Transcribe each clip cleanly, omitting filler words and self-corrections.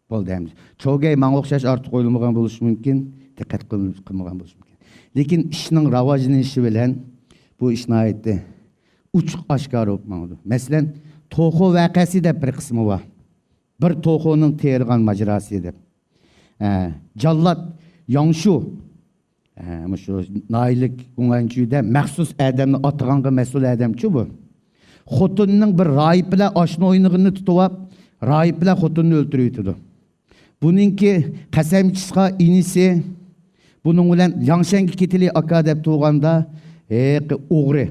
Болды әмді. Чогей маңа оқшаш артық ойлымаған болушы мүмкін, диққат қылмаған болушы мүмкін. Лекин ішінің раважланышы білән bu ishni aytdi. Uch oshkor bo'ldi. Masalan, to'xo voqeasi deb bir qismi bor. Bir to'xoning tergan majrasi deb. Jallat Yangshu shu noylik unganchida maxsus odamni otganga mas'ul odamchi bu. Xotinning bir royib bilan oshna o'ynig'ini tutib olib, royib bilan xotinni o'ltirib Buningki qasamchisiga inisi buning bilan Yangshanga ketili aka deb tug'anda o'g'ri.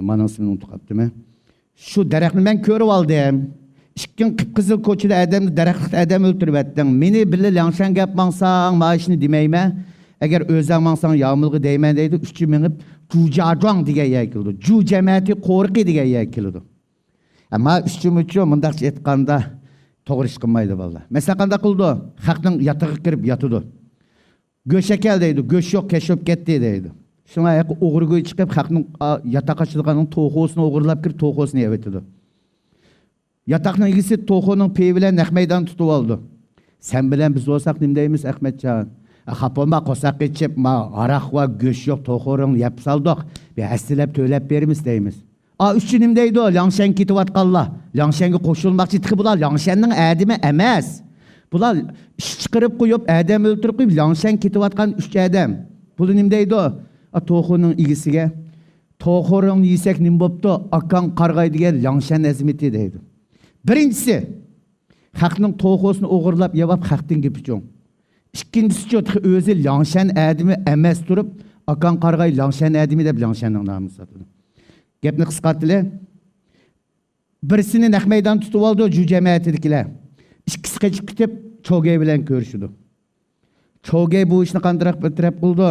Mana ismini unutib qolibdimi? Shu daraxtni men ko'rib oldim. Ikkin qip-qizil ko'chada odamni daraxtda odam o'ltirib atding. Meni billa Yangshan gap mangsang, ma'ishni demayman. Agar o'zing mangsang yomilg'i deyman deydi. Uchi minib Jujajong degan yer keldi. Ju jamiyati qo'rqi degan yer keldi. Ammo uchi mundaqcha aytganda to'g'ri ish qilmaydi bolalar. Masalan, qanday qildi? Xalqning yatag'iga kirib yotadi. Go'sh akal deydi, go'sh yo'q, keshib ketdi deydi. Shunga o'g'riga chiqib, xalqning yataq ochilganining to'xosini o'g'irlab kirib, to'xosini yeb etdi. Yataqning egisi to'xoning peyi bilan naq maydon tutib oldi. Sen bilan biz bo'lsak nima deymiz, Ahmadjon? Xapoma qo'saq ichib, aroq va go'sh yo'q to'xoring yeb saldoq. Bir hasilab to'lab beramiz deymiz. Uchun nima deydi? Yangshan ketayotganlar. Yangshanga qo'shilmoqchi tiqi bular Yangshanning adimi emas. Bular ish chiqarib qo'yib, adam o'ltirib qo'yib, Yangshan ketayotgan 3 odam. Buni nima deydi? To'xoning egisiga to'xoring yesak nima bo'pti? Akan qarg'aydigan Yangshan azmati deydi. Birinchisi, xalqning to'xosini o'g'irlab yeb xalqdan gepichon. Ikkinchisi, o'zi Yangshan adimi emas turib, akan qarg'ay Yangshan adimi deb Yangshanning nomini sotadi. Gapni qisqartirib, birisini naq maydon tutib oldi ju jamiyatidagilar. Ikkisi qochib ketib, Chogey bilan ko'rishdi. Chogey bu ishni qanday bitirib qildi?